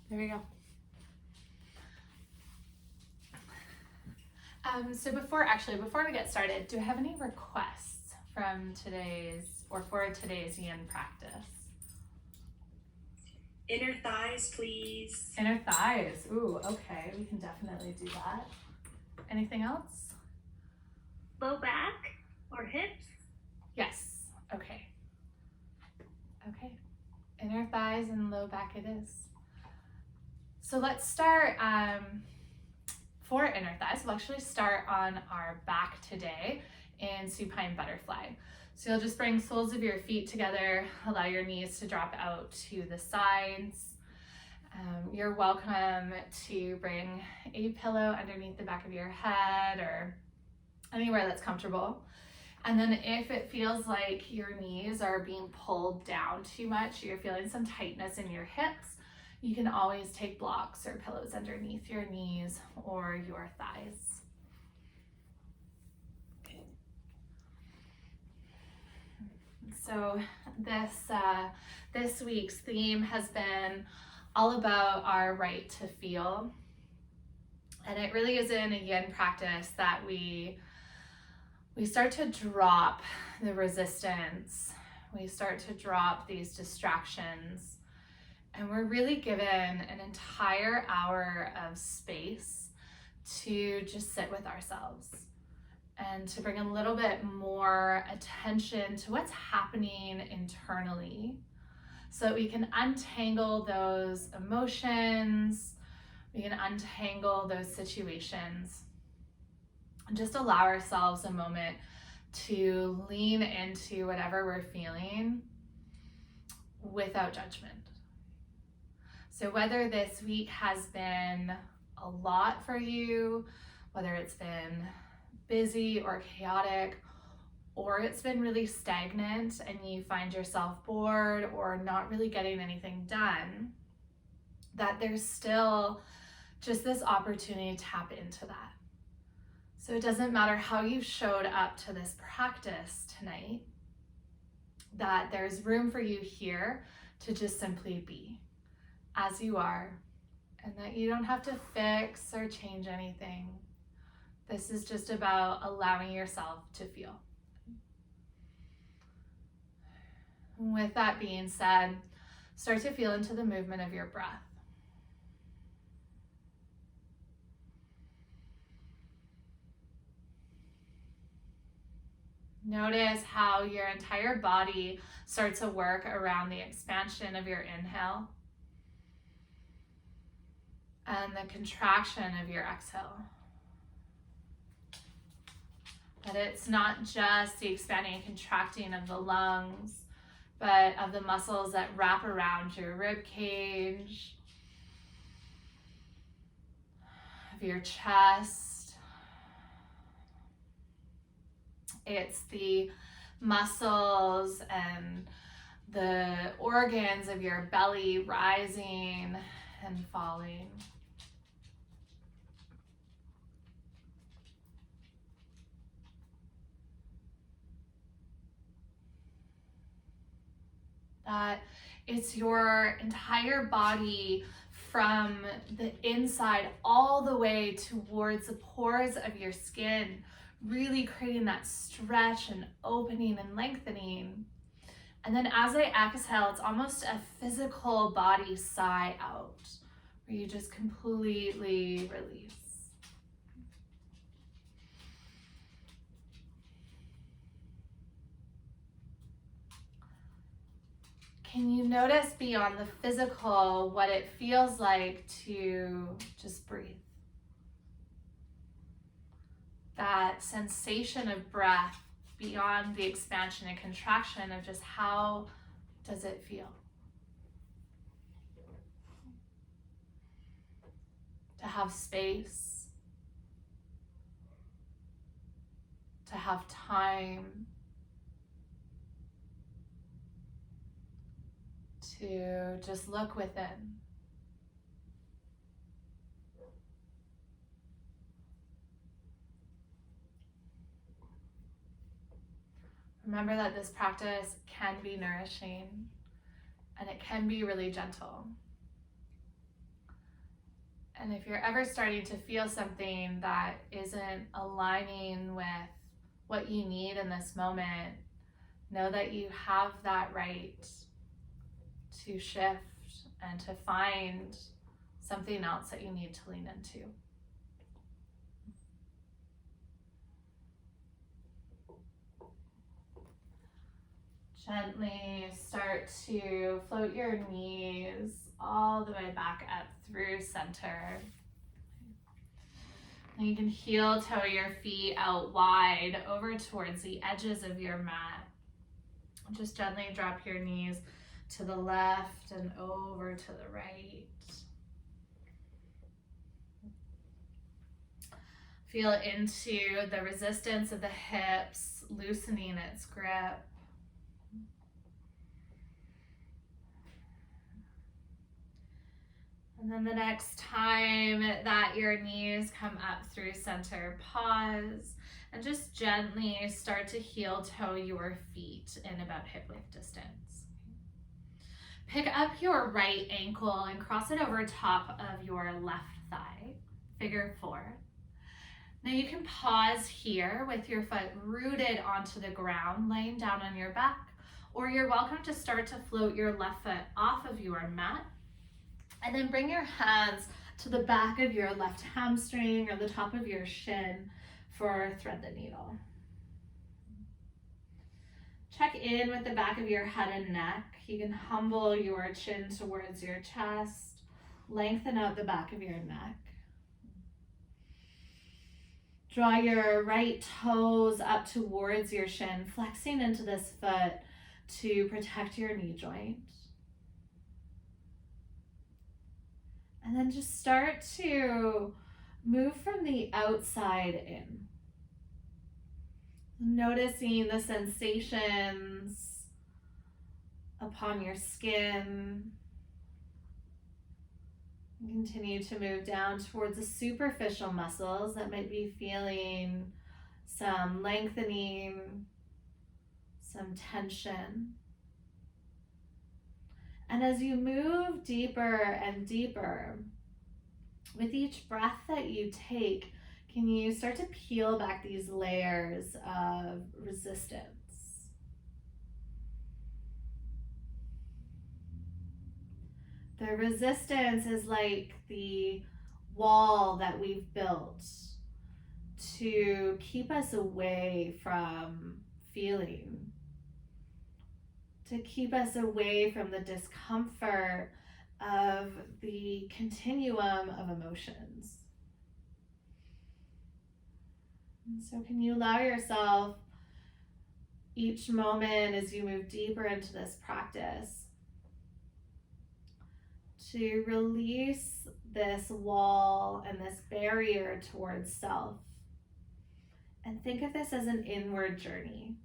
There we go. So before we get started, do I have any requests from for today's yin practice? Inner thighs, please. Inner thighs. Ooh, okay. We can definitely do that. Anything else? Low back or hips. Yes. Okay. Okay. Inner thighs and low back it is. So let's start for inner thighs. We'll actually start on our back today in supine butterfly. So you'll just bring soles of your feet together, allow your knees to drop out to the sides. You're welcome to bring a pillow underneath the back of your head or anywhere that's comfortable. And then if it feels like your knees are being pulled down too much, you're feeling some tightness in your hips, you can always take blocks or pillows underneath your knees or your thighs. So this week's theme has been all about our right to feel. And it really is in a yin practice that we start to drop the resistance. We start to drop these distractions. And we're really given an entire hour of space to just sit with ourselves and to bring a little bit more attention to what's happening internally so that we can untangle those emotions, we can untangle those situations, and just allow ourselves a moment to lean into whatever we're feeling without judgment. So whether this week has been a lot for you, whether it's been busy or chaotic, or it's been really stagnant and you find yourself bored or not really getting anything done, that there's still just this opportunity to tap into that. So it doesn't matter how you showed up to this practice tonight, that there's room for you here to just simply be as you are, and that you don't have to fix or change anything. This is just about allowing yourself to feel. With that being said, start to feel into the movement of your breath. Notice how your entire body starts to work around the expansion of your inhale and the contraction of your exhale. That it's not just the expanding and contracting of the lungs, but of the muscles that wrap around your rib cage, of your chest. It's the muscles and the organs of your belly rising and falling. That it's your entire body from the inside all the way towards the pores of your skin, really creating that stretch and opening and lengthening. And then as I exhale, it's almost a physical body sigh out, where you just completely release. Can you notice beyond the physical what it feels like to just breathe? That sensation of breath beyond the expansion and contraction of just how does it feel? To have space, to have time, to just look within. Remember that this practice can be nourishing and it can be really gentle. And if you're ever starting to feel something that isn't aligning with what you need in this moment, know that you have that right to shift and to find something else that you need to lean into. Gently start to float your knees all the way back up through center. And you can heel toe your feet out wide over towards the edges of your mat. Just gently drop your knees to the left and over to the right. Feel into the resistance of the hips, loosening its grip. And then the next time that your knees come up through center, pause and just gently start to heel toe your feet in about hip width distance. Pick up your right ankle and cross it over top of your left thigh, figure 4. Now you can pause here with your foot rooted onto the ground, laying down on your back, or you're welcome to start to float your left foot off of your mat. And then bring your hands to the back of your left hamstring or the top of your shin for thread the needle. Check in with the back of your head and neck. You can humble your chin towards your chest. Lengthen out the back of your neck. Draw your right toes up towards your shin, flexing into this foot to protect your knee joint. And then just start to move from the outside in. Noticing the sensations upon your skin. Continue to move down towards the superficial muscles that might be feeling some lengthening, some tension. And as you move deeper and deeper, with each breath that you take, can you start to peel back these layers of resistance? The resistance is like the wall that we've built to keep us away from feeling, to keep us away from the discomfort of the continuum of emotions. And so can you allow yourself each moment as you move deeper into this practice to release this wall and this barrier towards self, and think of this as an inward journey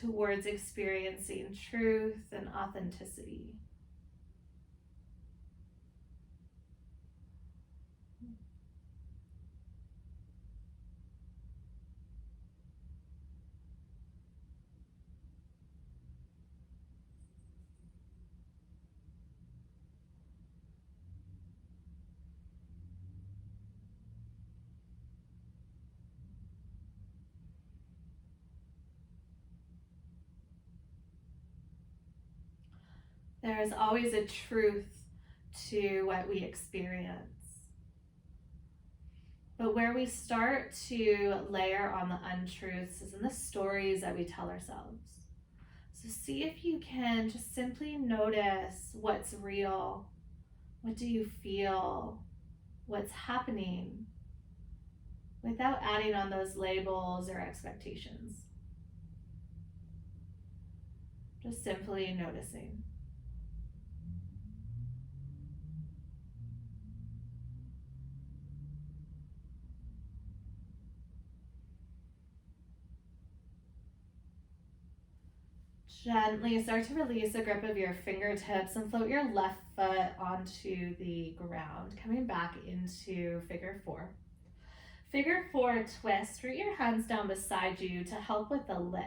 towards experiencing truth and authenticity. There is always a truth to what we experience. But where we start to layer on the untruths is in the stories that we tell ourselves. So see if you can just simply notice what's real. What do you feel? What's happening? Without adding on those labels or expectations. Just simply noticing. Gently start to release the grip of your fingertips and float your left foot onto the ground, coming back into figure 4. Figure 4 twist, root your hands down beside you to help with the lift.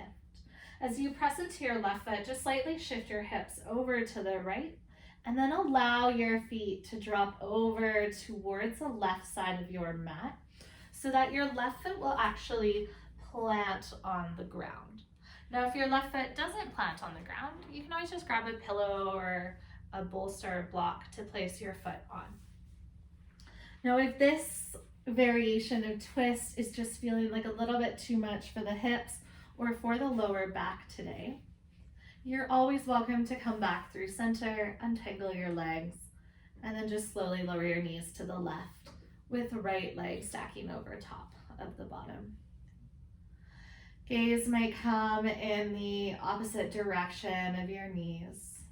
As you press into your left foot, just slightly shift your hips over to the right And then allow your feet to drop over towards the left side of your mat so that your left foot will actually plant on the ground. Now, if your left foot doesn't plant on the ground, you can always just grab a pillow or a bolster block to place your foot on. Now, if this variation of twist is just feeling like a little bit too much for the hips or for the lower back today, you're always welcome to come back through center, untangle your legs, and then just slowly lower your knees to the left with the right leg stacking over top of the bottom. Gaze might come in the opposite direction of your knees.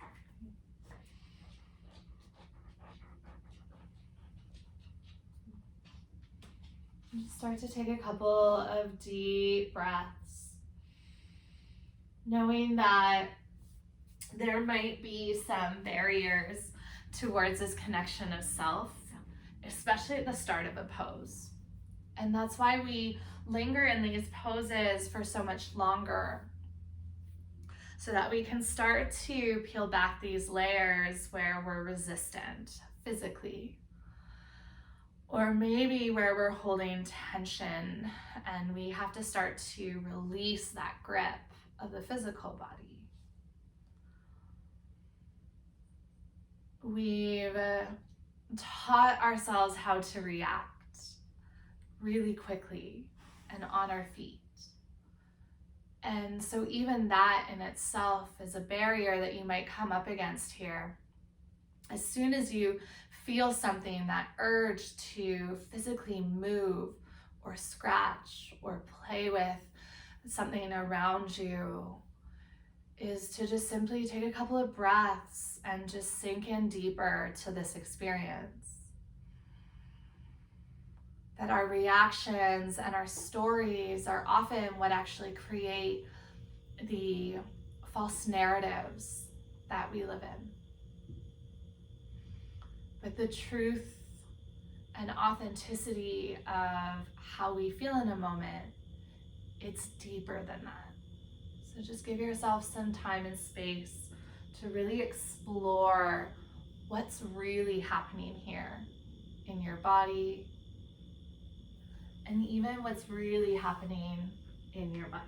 Start to take a couple of deep breaths, knowing that there might be some barriers towards this connection of self, especially at the start of a pose. And that's why we linger in these poses for so much longer, so that we can start to peel back these layers where we're resistant physically, or maybe where we're holding tension and we have to start to release that grip of the physical body. We've taught ourselves how to react really quickly and on our feet. And so even that in itself is a barrier that you might come up against here. As soon as you feel something, that urge to physically move or scratch or play with something around you, is to just simply take a couple of breaths and just sink in deeper to this experience. That our reactions and our stories are often what actually create the false narratives that we live in. But the truth and authenticity of how we feel in a moment, it's deeper than that. So just give yourself some time and space to really explore what's really happening here in your body, and even what's really happening in your mind.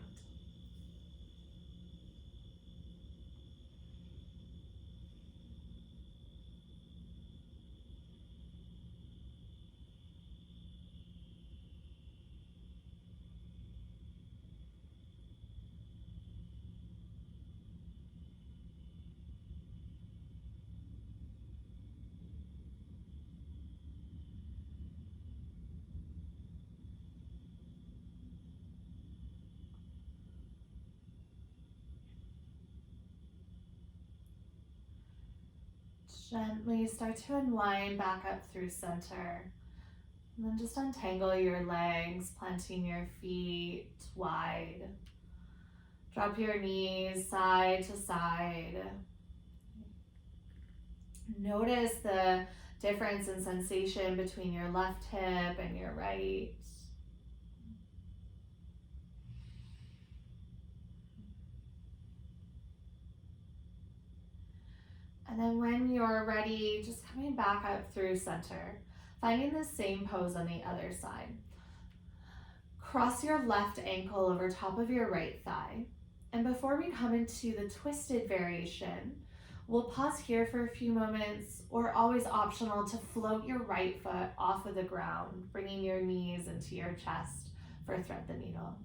Gently start to unwind back up through center. And then just untangle your legs, planting your feet wide. Drop your knees side to side. Notice the difference in sensation between your left hip and your right. And then when you're ready, just coming back up through center, finding the same pose on the other side. Cross your left ankle over top of your right thigh. And before we come into the twisted variation, we'll pause here for a few moments, or always optional to float your right foot off of the ground, bringing your knees into your chest for thread the needle.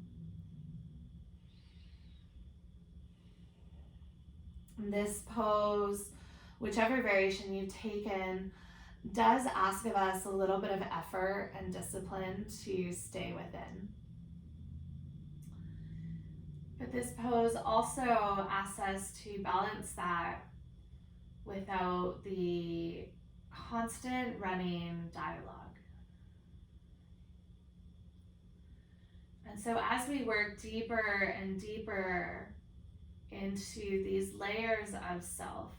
This pose, whichever variation you've taken, does ask of us a little bit of effort and discipline to stay within. But this pose also asks us to balance that without the constant running dialogue. And so as we work deeper and deeper into these layers of self,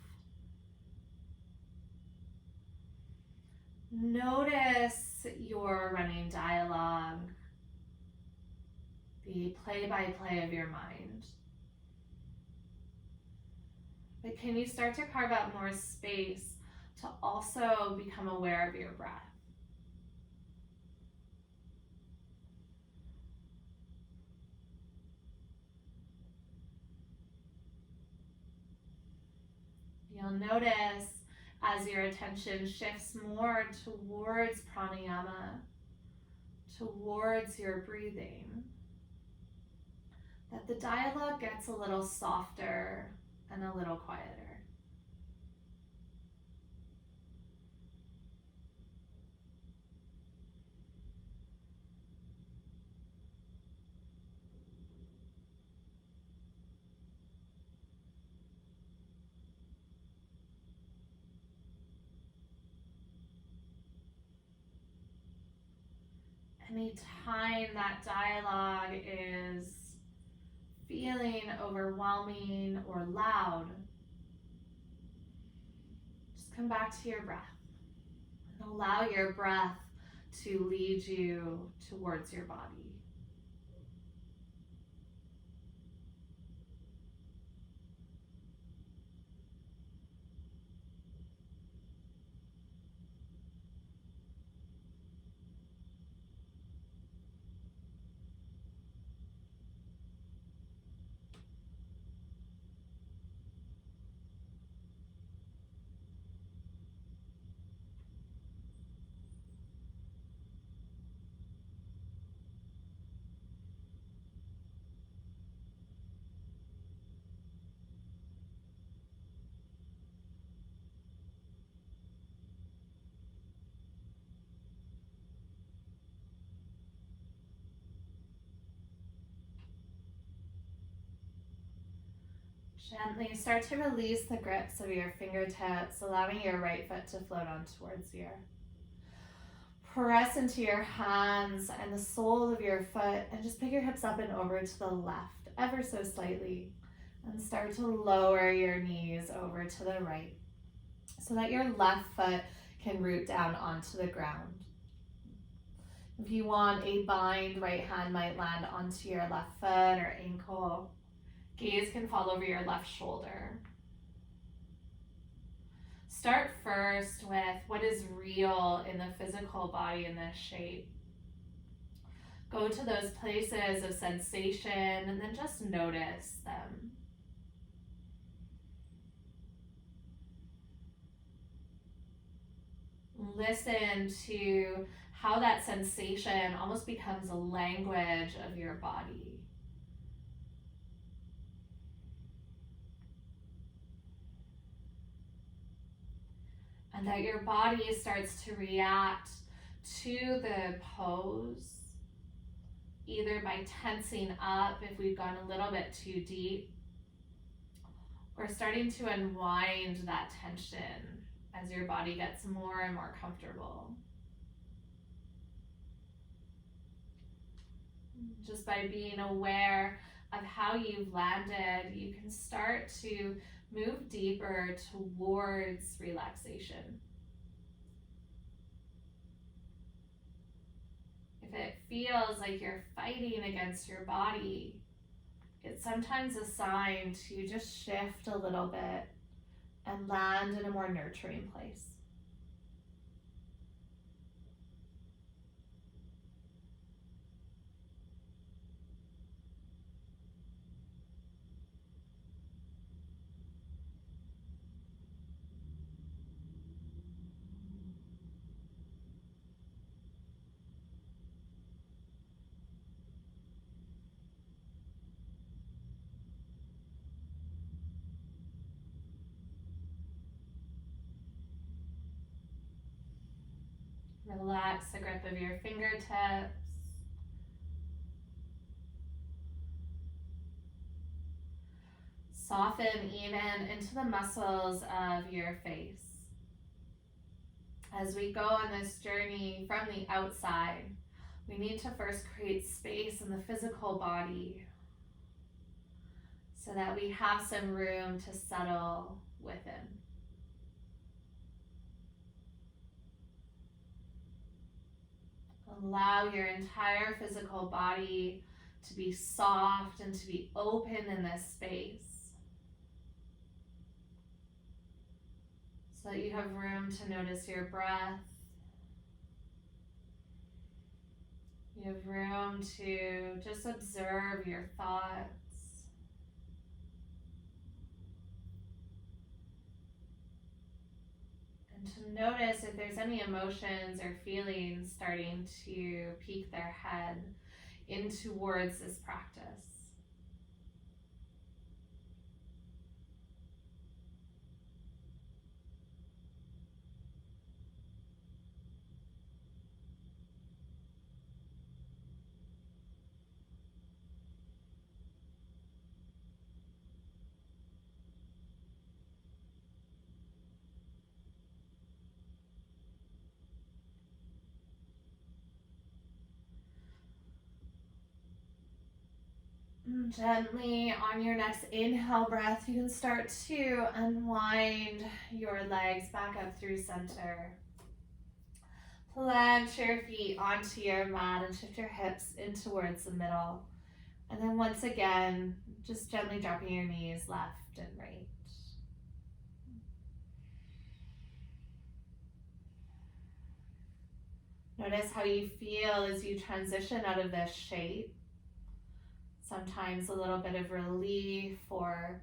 notice your running dialogue, the play-by-play of your mind. But can you start to carve out more space to also become aware of your breath? You'll notice as your attention shifts more towards pranayama, towards your breathing, that the dialogue gets a little softer and a little quieter. Anytime that dialogue is feeling overwhelming or loud, just come back to your breath and allow your breath to lead you towards your body. Gently start to release the grips of your fingertips, allowing your right foot to float on towards you. Press into your hands and the sole of your foot and just pick your hips up and over to the left, ever so slightly. And start to lower your knees over to the right so that your left foot can root down onto the ground. If you want, a bind right hand might land onto your left foot or ankle. Gaze can fall over your left shoulder. Start first with what is real in the physical body in this shape. Go to those places of sensation and then just notice them. Listen to how that sensation almost becomes a language of your body. And that your body starts to react to the pose, either by tensing up if we've gone a little bit too deep, or starting to unwind that tension as your body gets more and more comfortable. Just by being aware of how you've landed, you can start to move deeper towards relaxation. If it feels like you're fighting against your body, it's sometimes a sign to just shift a little bit and land in a more nurturing place. Relax the grip of your fingertips. Soften even into the muscles of your face. As we go on this journey from the outside, we need to first create space in the physical body so that we have some room to settle within. Allow your entire physical body to be soft and to be open in this space. so that you have room to notice your breath. You have room to just observe your thoughts. And to notice if there's any emotions or feelings starting to peek their head in towards this practice. Gently on your next inhale breath, you can start to unwind your legs back up through center. Plant your feet onto your mat and shift your hips in towards the middle. And then once again, just gently dropping your knees left and right. Notice how you feel as you transition out of this shape. Sometimes a little bit of relief or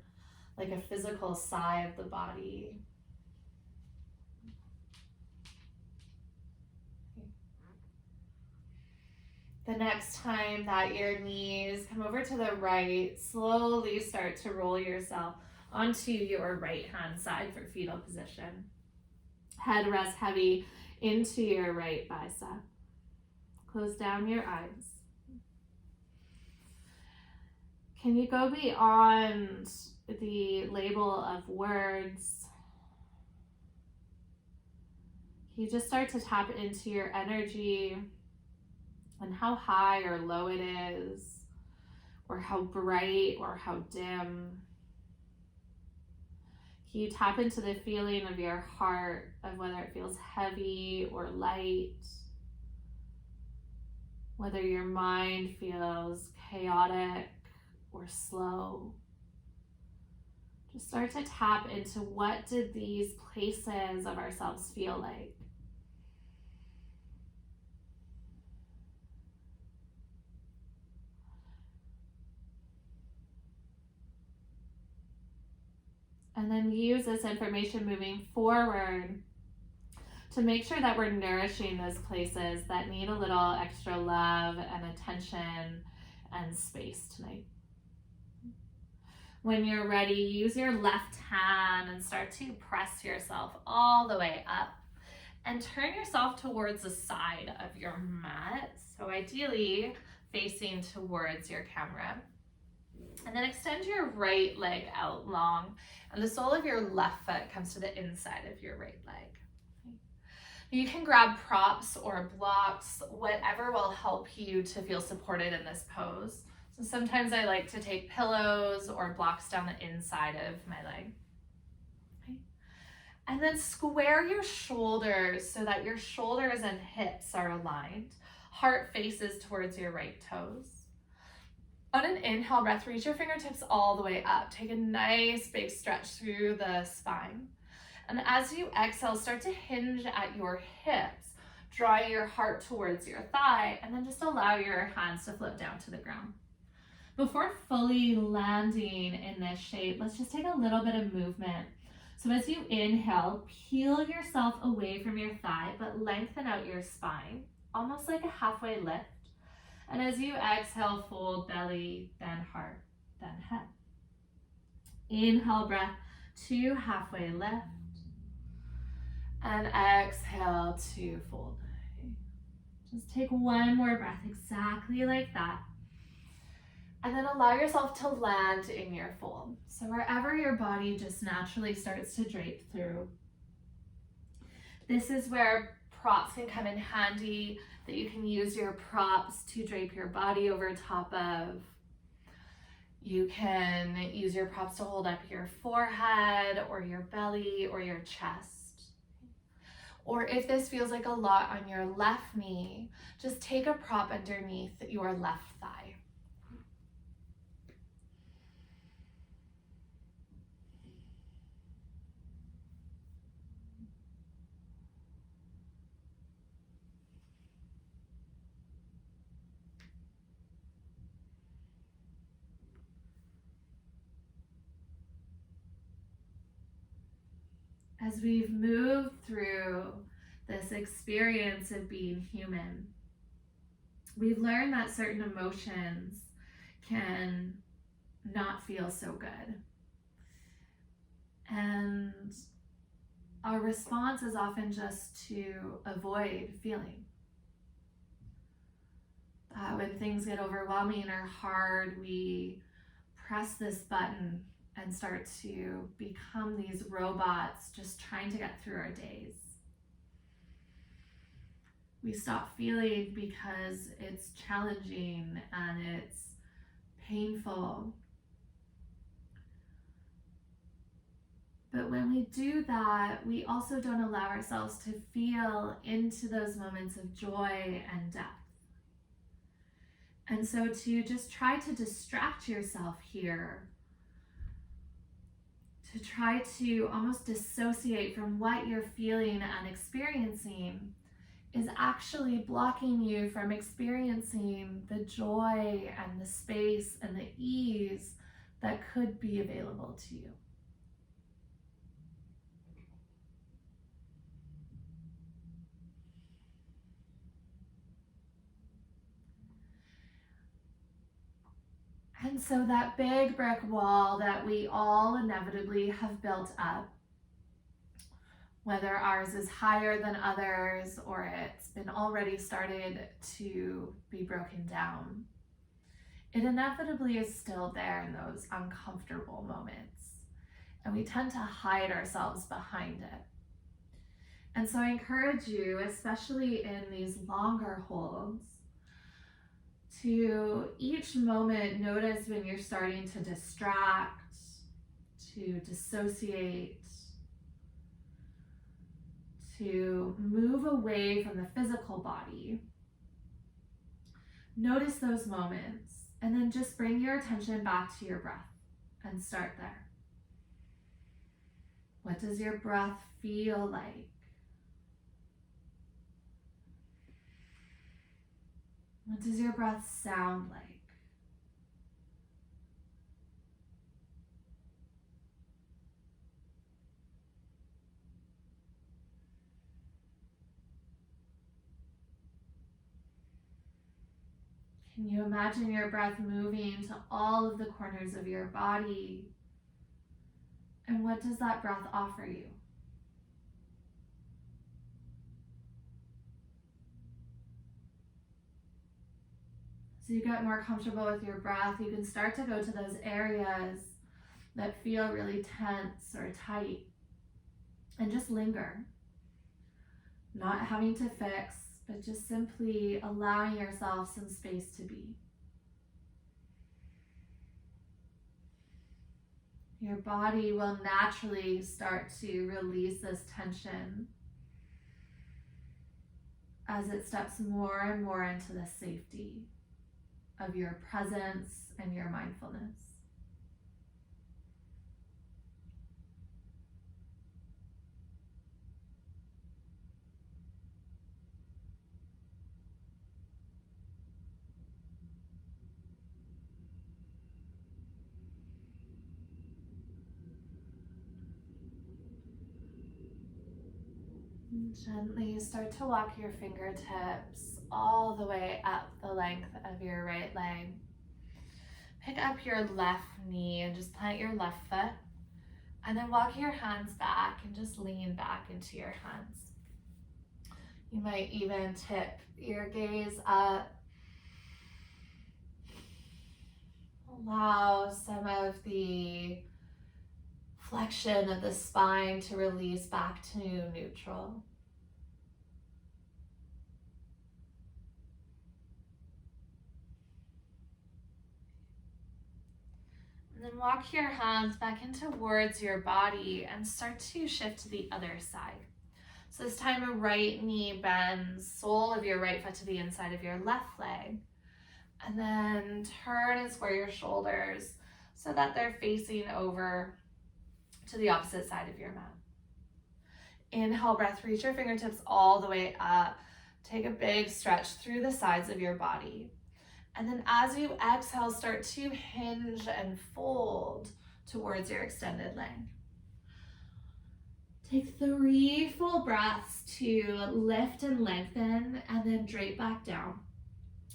like a physical sigh of the body. The next time that your knees come over to the right, slowly start to roll yourself onto your right hand side for fetal position. Head rests heavy into your right bicep. Close down your eyes. Can you go beyond the label of words? Can you just start to tap into your energy and how high or low it is, or how bright or how dim? Can you tap into the feeling of your heart, of whether it feels heavy or light? Whether your mind feels chaotic or slow? Just start to tap into what did these places of ourselves feel like? And then use this information moving forward to make sure that we're nourishing those places that need a little extra love and attention and space tonight. When you're ready, use your left hand and start to press yourself all the way up and turn yourself towards the side of your mat. So ideally facing towards your camera. And then extend your right leg out long, and the sole of your left foot comes to the inside of your right leg. You can grab props or blocks, whatever will help you to feel supported in this pose. So sometimes I like to take pillows or blocks down the inside of my leg. Okay. And then square your shoulders so that your shoulders and hips are aligned. Heart faces towards your right toes. On an inhale breath, reach your fingertips all the way up. Take a nice big stretch through the spine. And as you exhale, start to hinge at your hips, drawing your heart towards your thigh, and then just allow your hands to float down to the ground. Before fully landing in this shape, let's just take a little bit of movement. So as you inhale, peel yourself away from your thigh, but lengthen out your spine, almost like a halfway lift. And as you exhale, fold belly, then heart, then head. Inhale breath to halfway lift. And exhale to fold. Just take one more breath exactly like that. And then allow yourself to land in your fold. So wherever your body just naturally starts to drape through. This is where props can come in handy, that you can use your props to drape your body over top of. You can use your props to hold up your forehead or your belly or your chest. Or if this feels like a lot on your left knee, just take a prop underneath your left thigh. as we've moved through this experience of being human, we've learned that certain emotions can not feel so good. And our response is often just to avoid feeling. When things get overwhelming or hard, we press this button and start to become these robots just trying to get through our days. We stop feeling because it's challenging and it's painful. But when we do that, we also don't allow ourselves to feel into those moments of joy and depth. And so to just try to distract yourself here, to try to almost dissociate from what you're feeling and experiencing, is actually blocking you from experiencing the joy and the space and the ease that could be available to you. And so that big brick wall that we all inevitably have built up, whether ours is higher than others or it's been already started to be broken down, it inevitably is still there in those uncomfortable moments. And we tend to hide ourselves behind it. And so I encourage you, especially in these longer holds, to each moment notice when you're starting to distract, to dissociate, to move away from the physical body. Notice those moments and then just bring your attention back to your breath and start there. What does your breath feel like? What does your breath sound like? Can you imagine your breath moving to all of the corners of your body? And what does that breath offer you? So you get more comfortable with your breath, you can start to go to those areas that feel really tense or tight and just linger. Not having to fix, but just simply allowing yourself some space to be. Your body will naturally start to release this tension as it steps more and more into the safety of your presence and your mindfulness. And gently start to walk your fingertips all the way up the length of your right leg. Pick up your left knee and just plant your left foot. And then walk your hands back and just lean back into your hands. You might even tip your gaze up. Allow some of the flexion of the spine to release back to neutral. And then walk your hands back in towards your body and start to shift to the other side. So this time a right knee bends, sole of your right foot to the inside of your left leg. And then turn and square your shoulders so that they're facing over to the opposite side of your mat. Inhale, breath, reach your fingertips all the way up. Take a big stretch through the sides of your body. And then as you exhale, start to hinge and fold towards your extended leg. Take 3 full breaths to lift and lengthen and then drape back down.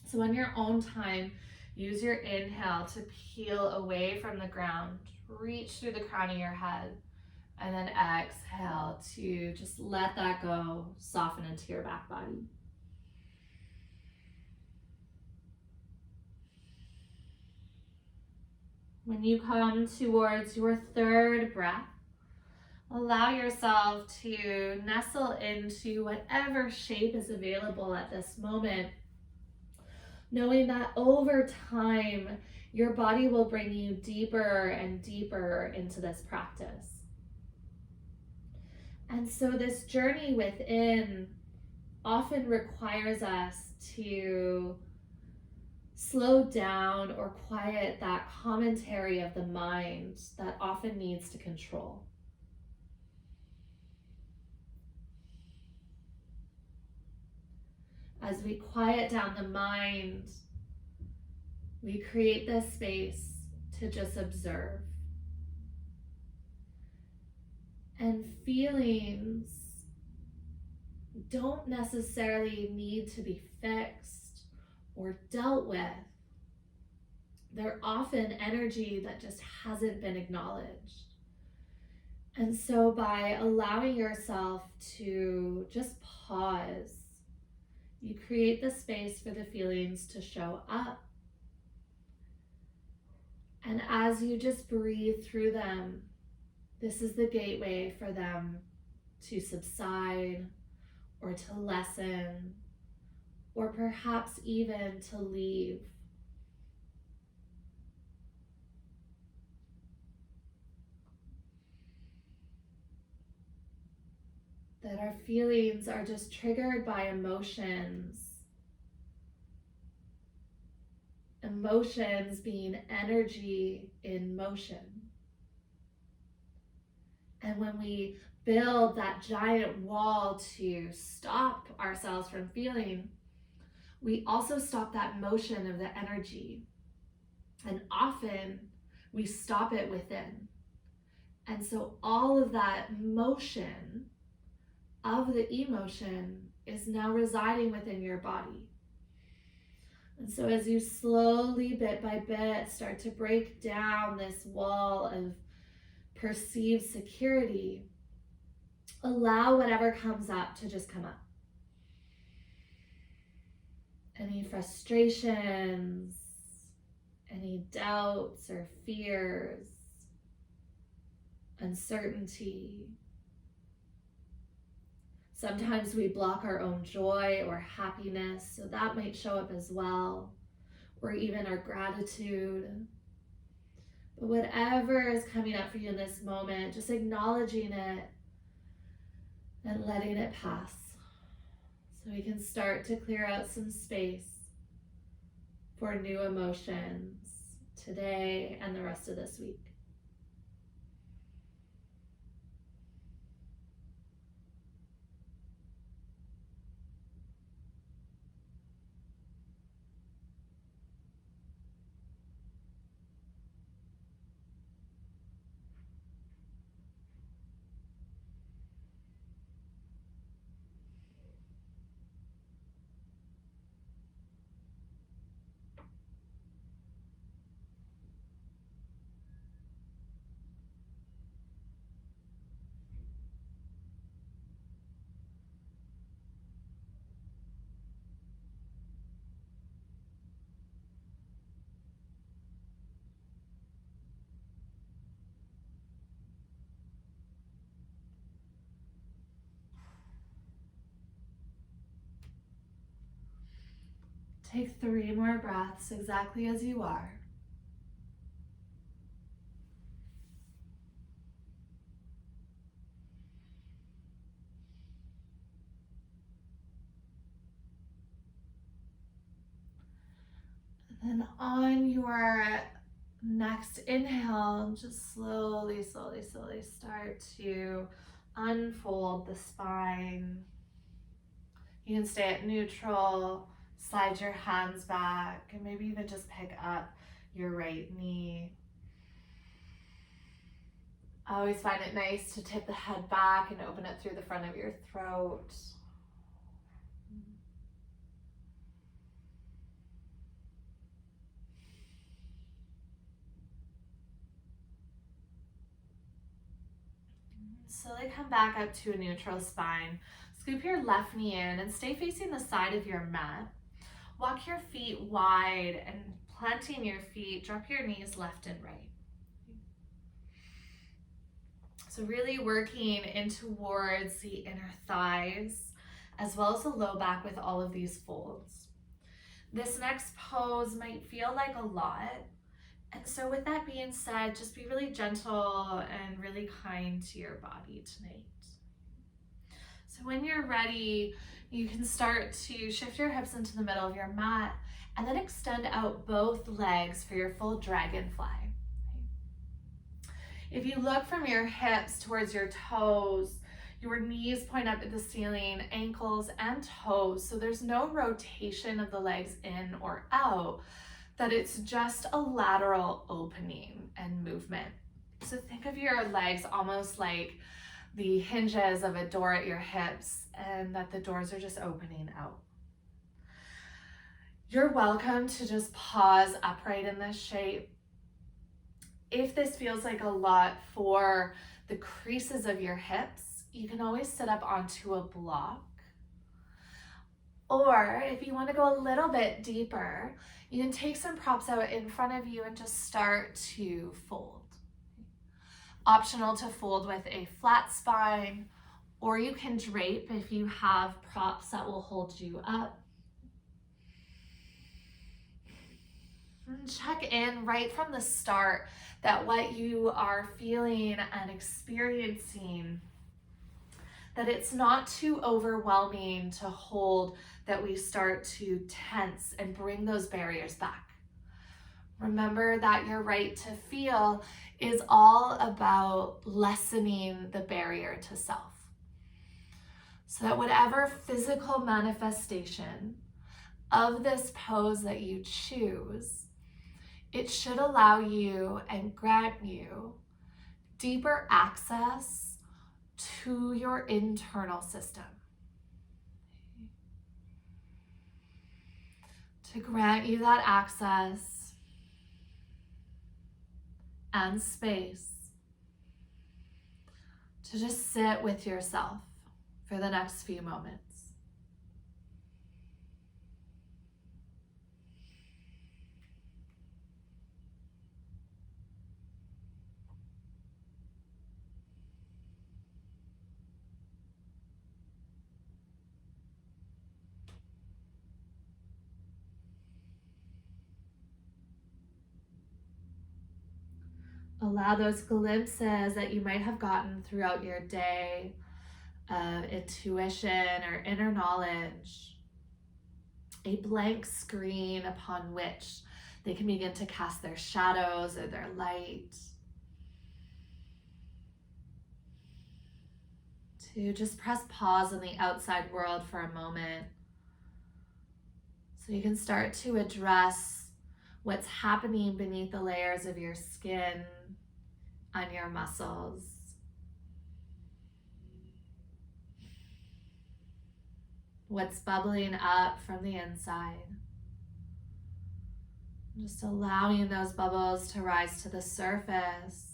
So on your own time, use your inhale to peel away from the ground, reach through the crown of your head, and then exhale to just let that go, soften into your back body. When you come towards your 3rd breath, allow yourself to nestle into whatever shape is available at this moment, knowing that over time, your body will bring you deeper and deeper into this practice. And so this journey within often requires us to slow down or quiet that commentary of the mind that often needs to control. As we quiet down the mind, we create this space to just observe. And feelings don't necessarily need to be fixed or dealt with. They're often energy that just hasn't been acknowledged. And so by allowing yourself to just pause, you create the space for the feelings to show up. And as you just breathe through them, this is the gateway for them to subside or to lessen or perhaps even to leave. That our feelings are just triggered by emotions. Emotions being energy in motion. And when we build that giant wall to stop ourselves from feeling, we also stop that motion of the energy. And often we stop it within. And so all of that motion of the emotion is now residing within your body. And so as you slowly, bit by bit, start to break down this wall of perceived security, allow whatever comes up to just come up. Any frustrations, any doubts or fears, uncertainty. Sometimes we block our own joy or happiness, so that might show up as well, or even our gratitude. But whatever is coming up for you in this moment, just acknowledging it and letting it pass. So we can start to clear out some space for new emotions today and the rest of this week. Take 3 more breaths exactly as you are. And then on your next inhale, just slowly start to unfold the spine. You can stay at neutral, slide your hands back, and maybe even just pick up your right knee. I always find it nice to tip the head back and open it through the front of your throat. Slowly come back up to a neutral spine. Scoop your left knee in and stay facing the side of your mat. Walk your feet wide and planting your feet, drop your knees left and right. So really working in towards the inner thighs as well as the low back with all of these folds. This next pose might feel like a lot. And so with that being said, just be really gentle and really kind to your body tonight. So when you're ready, you can start to shift your hips into the middle of your mat and then extend out both legs for your full dragonfly. If you look from your hips towards your toes, your knees point up at the ceiling, ankles and toes, so there's no rotation of the legs in or out, that it's just a lateral opening and movement. So think of your legs almost like the hinges of a door at your hips, and that the doors are just opening out. You're welcome to just pause upright in this shape. If this feels like a lot for the creases of your hips, you can always sit up onto a block. Or if you want to go a little bit deeper, you can take some props out in front of you and just start to fold. Optional to fold with a flat spine, or you can drape if you have props that will hold you up. And check in right from the start that what you are feeling and experiencing, that it's not too overwhelming to hold, that we start to tense and bring those barriers back. Remember that your right to feel is all about lessening the barrier to self. So that whatever physical manifestation of this pose that you choose, it should allow you and grant you deeper access to your internal system. To grant you that access and space to just sit with yourself for the next few moments. Allow those glimpses that you might have gotten throughout your day of intuition or inner knowledge, a blank screen upon which they can begin to cast their shadows or their light. To just press pause on the outside world for a moment so you can start to address what's happening beneath the layers of your skin, on your muscles. What's bubbling up from the inside. Just allowing those bubbles to rise to the surface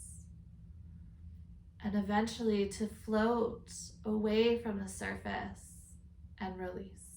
and eventually to float away from the surface and release.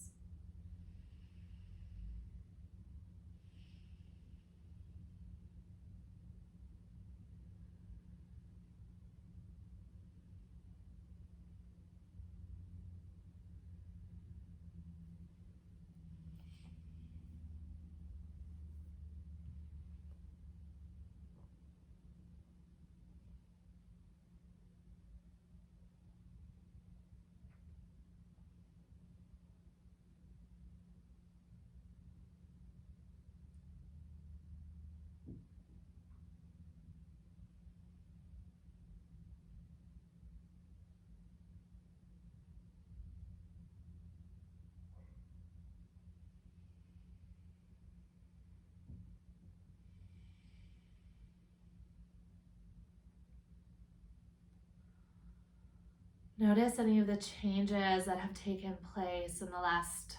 Notice any of the changes that have taken place in the last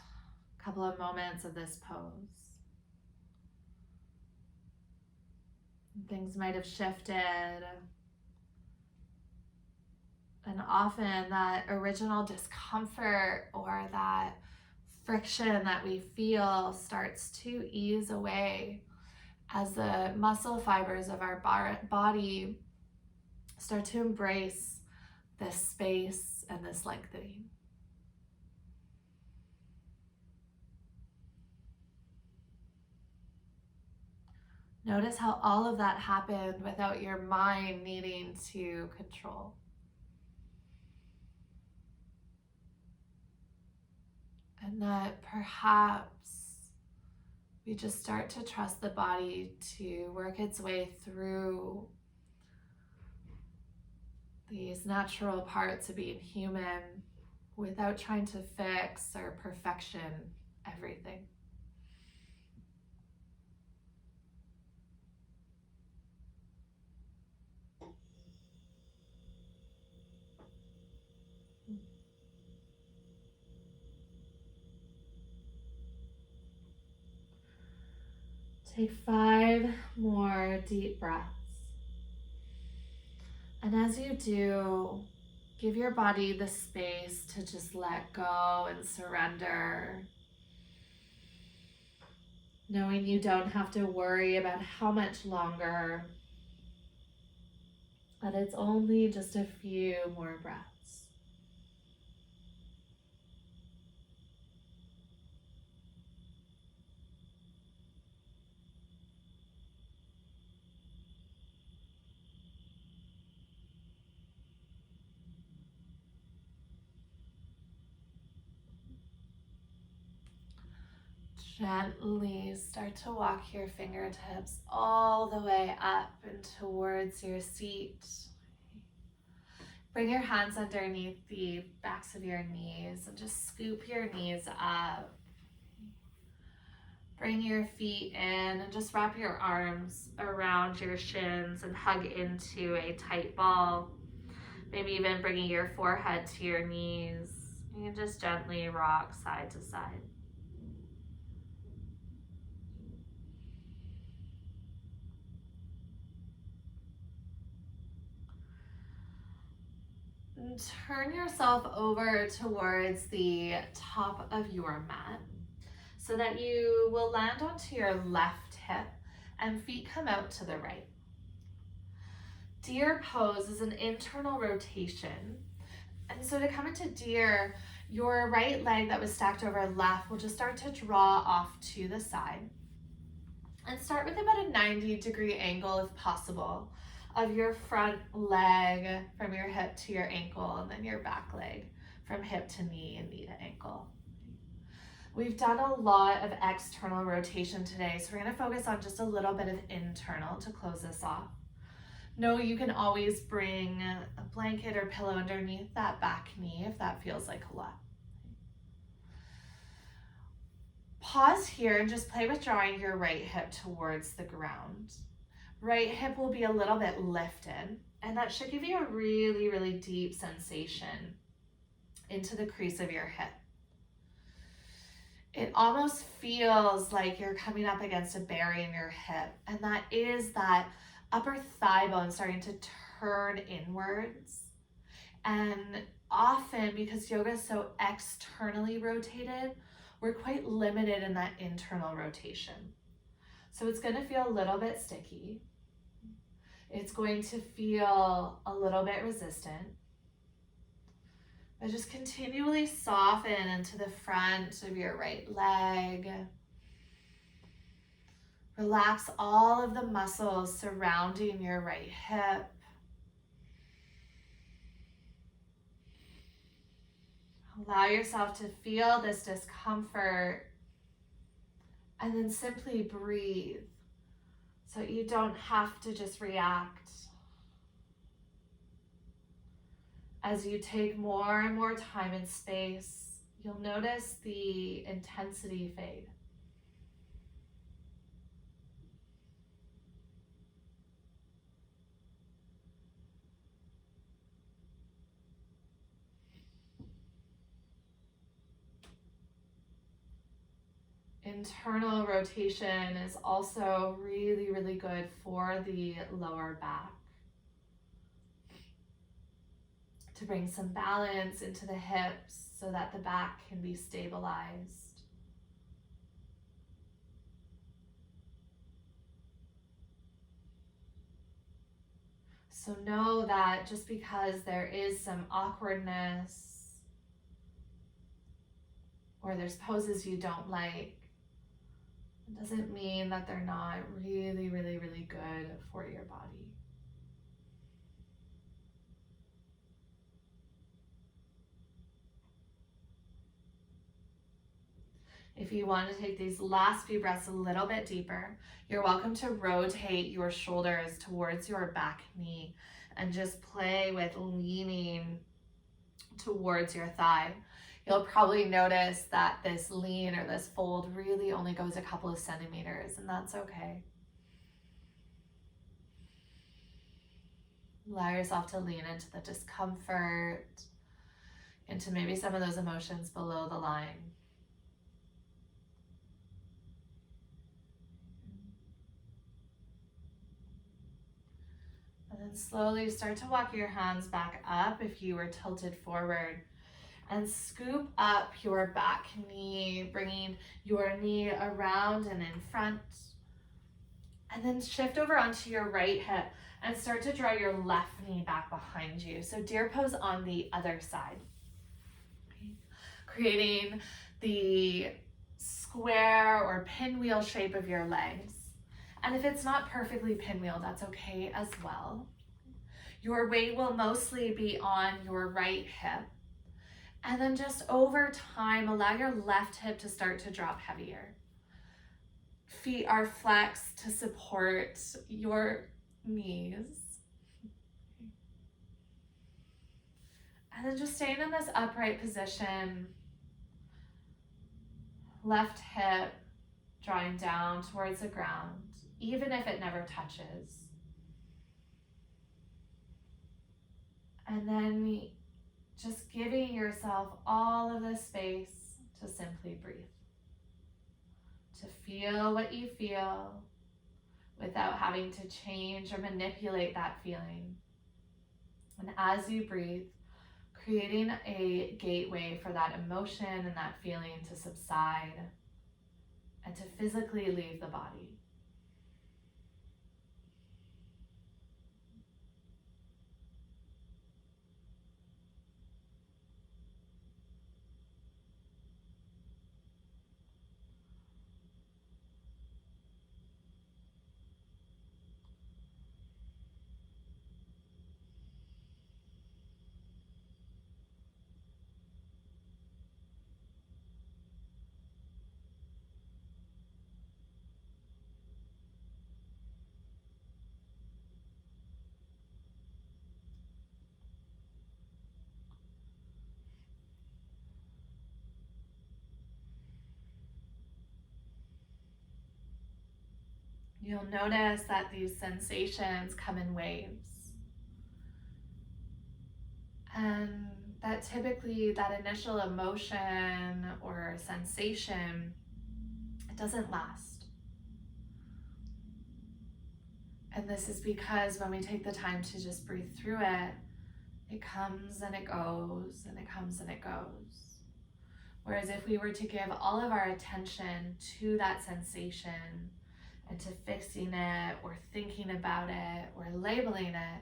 couple of moments of this pose. Things might have shifted, and often that original discomfort or that friction that we feel starts to ease away as the muscle fibers of our body start to embrace this space and this lengthening. Notice how all of that happened without your mind needing to control. And that perhaps we just start to trust the body to work its way through these natural parts of being human without trying to fix or perfection everything. Take 5 more deep breaths. And as you do, give your body the space to just let go and surrender, knowing you don't have to worry about how much longer, that it's only just a few more breaths. Gently start to walk your fingertips all the way up and towards your seat. Bring your hands underneath the backs of your knees and just scoop your knees up. Bring your feet in and just wrap your arms around your shins and hug into a tight ball. Maybe even bringing your forehead to your knees. You can just gently rock side to side. Turn yourself over towards the top of your mat so that you will land onto your left hip and feet come out to the right. Deer pose is an internal rotation. And so to come into deer, your right leg that was stacked over left will just start to draw off to the side. And start with about a 90-degree angle if possible of your front leg from your hip to your ankle, and then your back leg from hip to knee and knee to ankle. We've done a lot of external rotation today, so we're going to focus on just a little bit of internal to close this off. No, you can always bring a blanket or pillow underneath that back knee if that feels like a lot. Pause here and just play with drawing your right hip towards the ground. Right hip will be a little bit lifted, and that should give you a really, really deep sensation into the crease of your hip. It almost feels like you're coming up against a berry in your hip, and that is that upper thigh bone starting to turn inwards. And often, because yoga is so externally rotated, we're quite limited in that internal rotation. So it's going to feel a little bit sticky. It's going to feel a little bit resistant. But just continually soften into the front of your right leg. Relax all of the muscles surrounding your right hip. Allow yourself to feel this discomfort and then simply breathe so you don't have to just react. As you take more and more time and space, you'll notice the intensity fade. Internal rotation is also really, really good for the lower back to bring some balance into the hips so that the back can be stabilized. So know that just because there is some awkwardness or there's poses you don't like, it doesn't mean that they're not really, really, really good for your body. If you want to take these last few breaths a little bit deeper, you're welcome to rotate your shoulders towards your back knee and just play with leaning towards your thigh. You'll probably notice that this lean or this fold really only goes a couple of centimeters, and that's okay. Allow yourself to lean into the discomfort, into maybe some of those emotions below the line. And then slowly start to walk your hands back up if you were tilted forward. And scoop up your back knee, bringing your knee around and in front. And then shift over onto your right hip and start to draw your left knee back behind you. So deer pose on the other side. Okay. Creating the square or pinwheel shape of your legs. And if it's not perfectly pinwheel, that's okay as well. Your weight will mostly be on your right hip. And then just over time, allow your left hip to start to drop heavier. Feet are flexed to support your knees. And then just staying in this upright position. Left hip drawing down towards the ground, even if it never touches. And then just giving yourself all of the space to simply breathe. To feel what you feel without having to change or manipulate that feeling. And as you breathe, creating a gateway for that emotion and that feeling to subside and to physically leave the body. You'll notice that these sensations come in waves. And that typically that initial emotion or sensation, it doesn't last. And this is because when we take the time to just breathe through it, it comes and it goes and it comes and it goes. Whereas if we were to give all of our attention to that sensation and to fixing it or thinking about it or labeling it,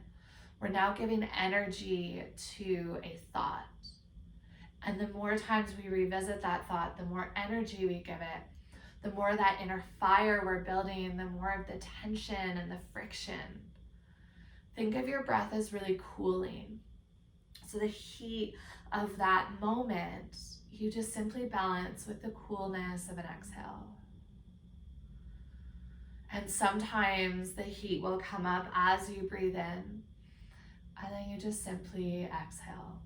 we're now giving energy to a thought. And the more times we revisit that thought, the more energy we give it, the more that inner fire we're building, the more of the tension and the friction. Think of your breath as really cooling. So the heat of that moment, you just simply balance with the coolness of an exhale. And sometimes the heat will come up as you breathe in, and then you just simply exhale.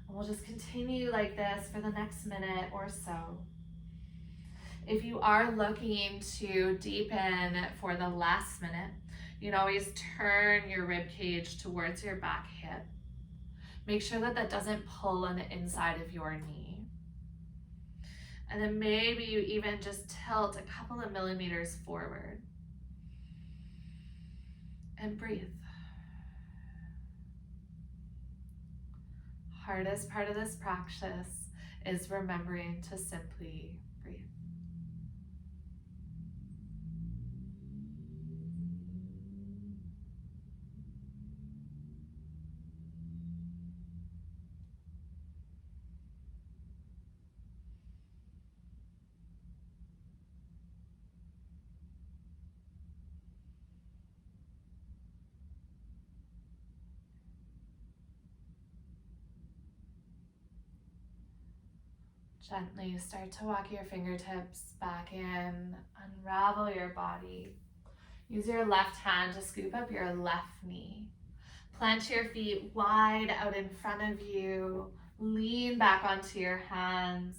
And we'll just continue like this for the next minute or so. If you are looking to deepen for the last minute, you can always turn your rib cage towards your back hip. Make sure that that doesn't pull on the inside of your knee. And then maybe you even just tilt a couple of millimeters forward. And breathe. Hardest part of this practice is remembering to simply breathe. Gently start to walk your fingertips back in, unravel your body. Use your left hand to scoop up your left knee. Plant your feet wide out in front of you. Lean back onto your hands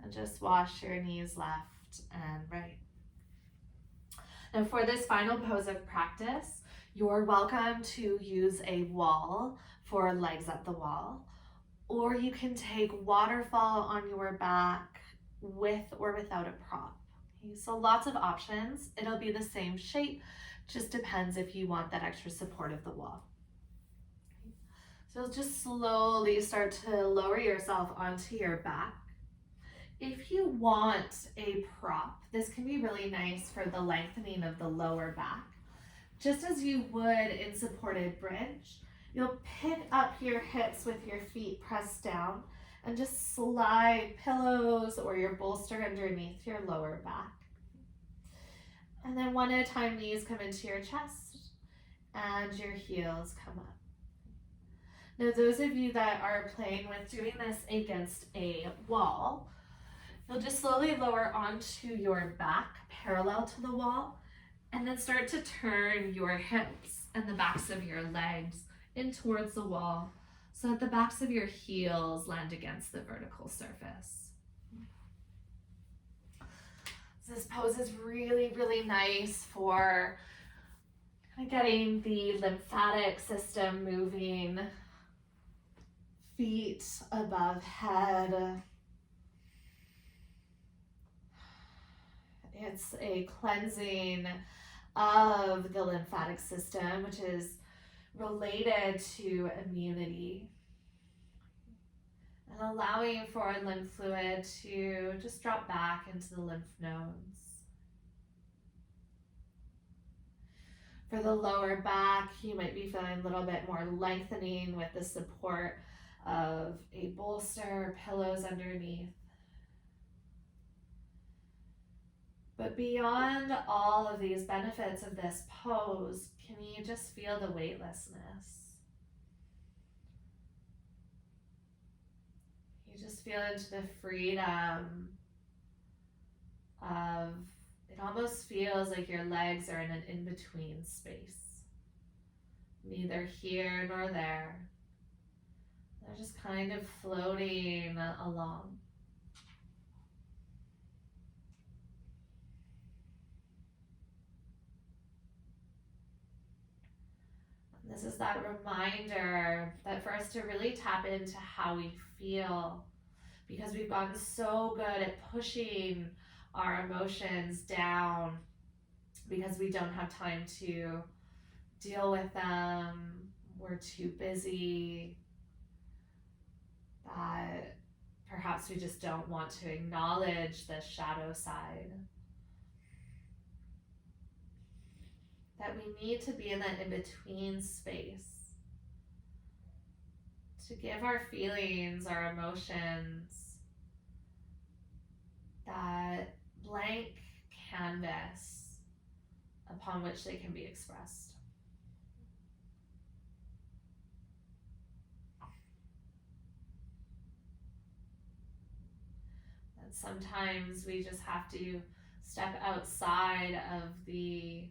and just wash your knees left and right. Now for this final pose of practice, you're welcome to use a wall for legs up the wall, or you can take waterfall on your back with or without a prop. Okay, so lots of options. It'll be the same shape, just depends if you want that extra support of the wall. So just slowly start to lower yourself onto your back. If you want a prop, this can be really nice for the lengthening of the lower back. Just as you would in supported bridge, you'll pick up your hips with your feet pressed down and just slide pillows or your bolster underneath your lower back. And then one at a time, knees come into your chest and your heels come up. Now, those of you that are playing with doing this against a wall, you'll just slowly lower onto your back parallel to the wall and then start to turn your hips and the backs of your legs in towards the wall so that the backs of your heels land against the vertical surface. This pose is really, really nice for kind of getting the lymphatic system moving, feet above head. It's a cleansing of the lymphatic system, which is related to immunity, and allowing for lymph fluid to just drop back into the lymph nodes. For the lower back, you might be feeling a little bit more lengthening with the support of a bolster, pillows underneath. But beyond all of these benefits of this pose, can you just feel the weightlessness? You just feel into the freedom of, it almost feels like your legs are in an in-between space. Neither here nor there. They're just kind of floating along. This is that reminder that for us to really tap into how we feel, because we've gotten so good at pushing our emotions down because we don't have time to deal with them, we're too busy, that perhaps we just don't want to acknowledge the shadow side. That we need to be in that in-between space to give our feelings, our emotions, that blank canvas upon which they can be expressed. And sometimes we just have to step outside of the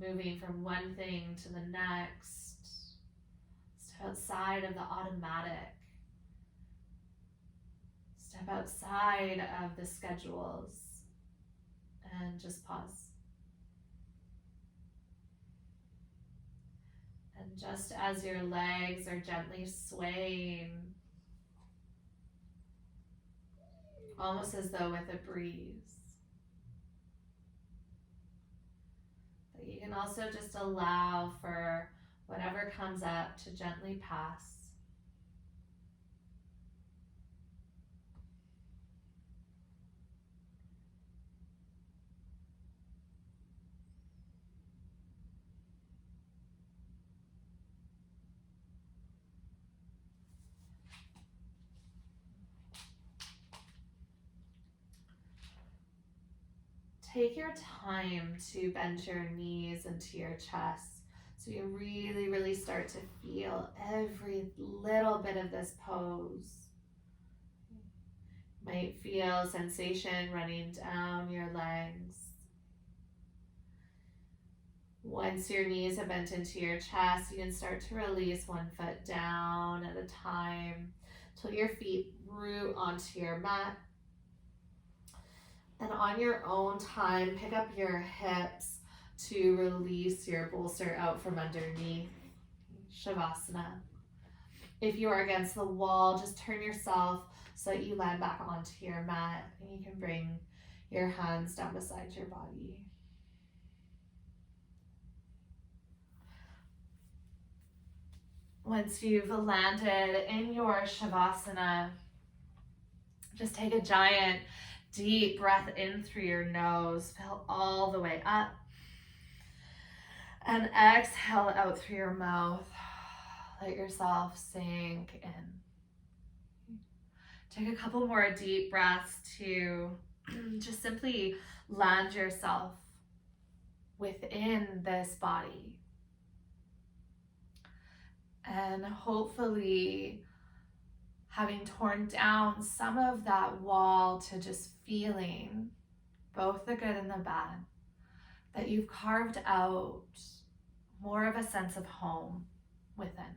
moving from one thing to the next, step outside of the automatic, step outside of the schedules, and just pause. And just as your legs are gently swaying, almost as though with a breeze. But you can also just allow for whatever comes up to gently pass. Take your time to bend your knees into your chest so you really, really start to feel every little bit of this pose. You might feel sensation running down your legs. Once your knees have bent into your chest, you can start to release one foot down at a time till your feet root onto your mat. And on your own time, pick up your hips to release your bolster out from underneath. Shavasana. If you are against the wall, just turn yourself so that you land back onto your mat, and you can bring your hands down beside your body. Once you've landed in your Shavasana, just take a giant deep breath in through your nose, fill all the way up, and exhale out through your mouth. Let yourself sink in. Take a couple more deep breaths to just simply land yourself within this body. And hopefully, having torn down some of that wall to just feeling both the good and the bad, that you've carved out more of a sense of home within.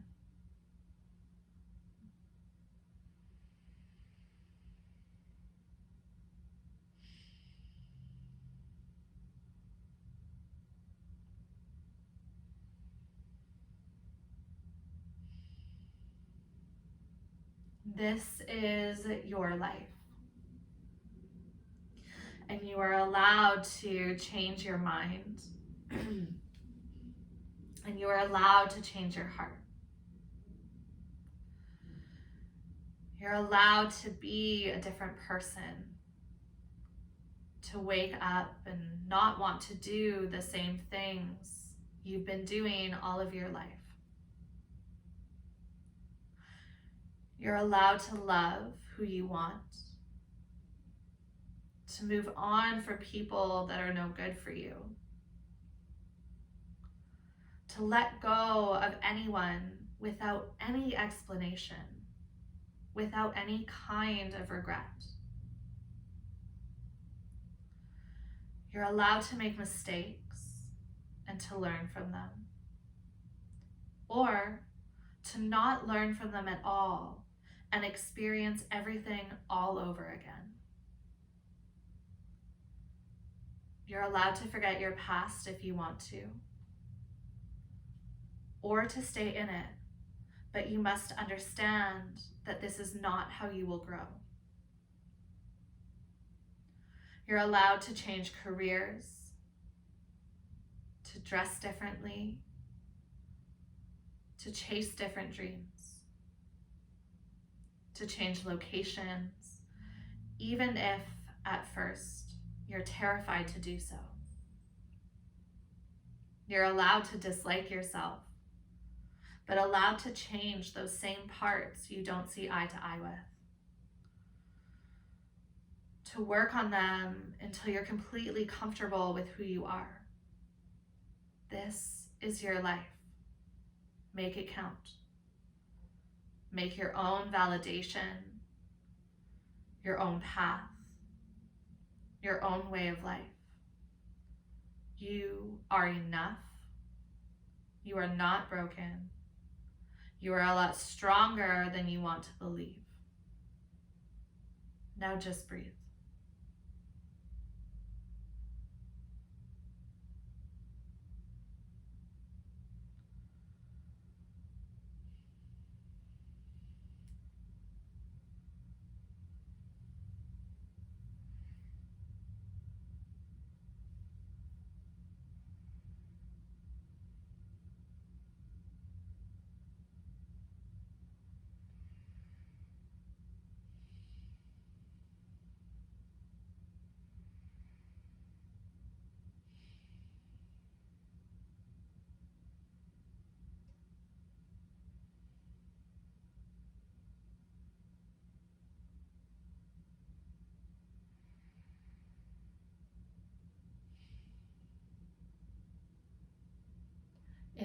This is your life. And you are allowed to change your mind. And you are allowed to change your heart. You're allowed to be a different person. To wake up and not want to do the same things you've been doing all of your life. You're allowed to love who you want. To move on from people that are no good for you. To let go of anyone without any explanation, without any kind of regret. You're allowed to make mistakes and to learn from them. Or to not learn from them at all and experience everything all over again. You're allowed to forget your past if you want to, or to stay in it, but you must understand that this is not how you will grow. You're allowed to change careers, to dress differently, to chase different dreams, to change locations, even if at first you're terrified to do so. You're allowed to dislike yourself, but allowed to change those same parts you don't see eye to eye with. To work on them until you're completely comfortable with who you are. This is your life. Make it count. Make your own validation, your own path, your own way of life. You are enough. You are not broken. You are a lot stronger than you want to believe. Now just breathe.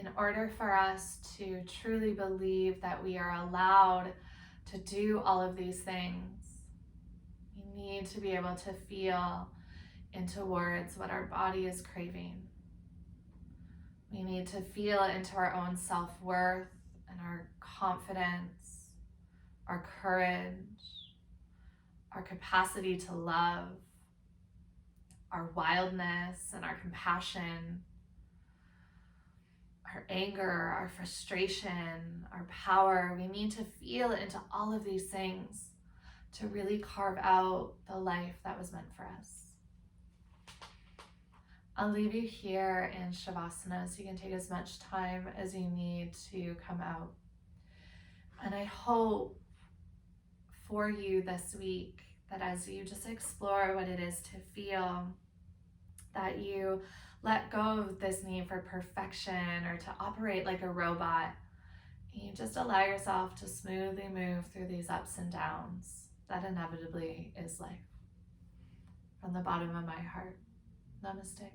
in order for us to truly believe that we are allowed to do all of these things, we need to be able to feel into words what our body is craving. We need to feel into our own self-worth and our confidence, our courage, our capacity to love, our wildness and our compassion, our anger, our frustration, our power. We need to feel into all of these things to really carve out the life that was meant for us. I'll leave you here in Shavasana so you can take as much time as you need to come out. And I hope for you this week that as you just explore what it is to feel, that you let go of this need for perfection or to operate like a robot. You just allow yourself to smoothly move through these ups and downs that inevitably is life. From the bottom of my heart, namaste.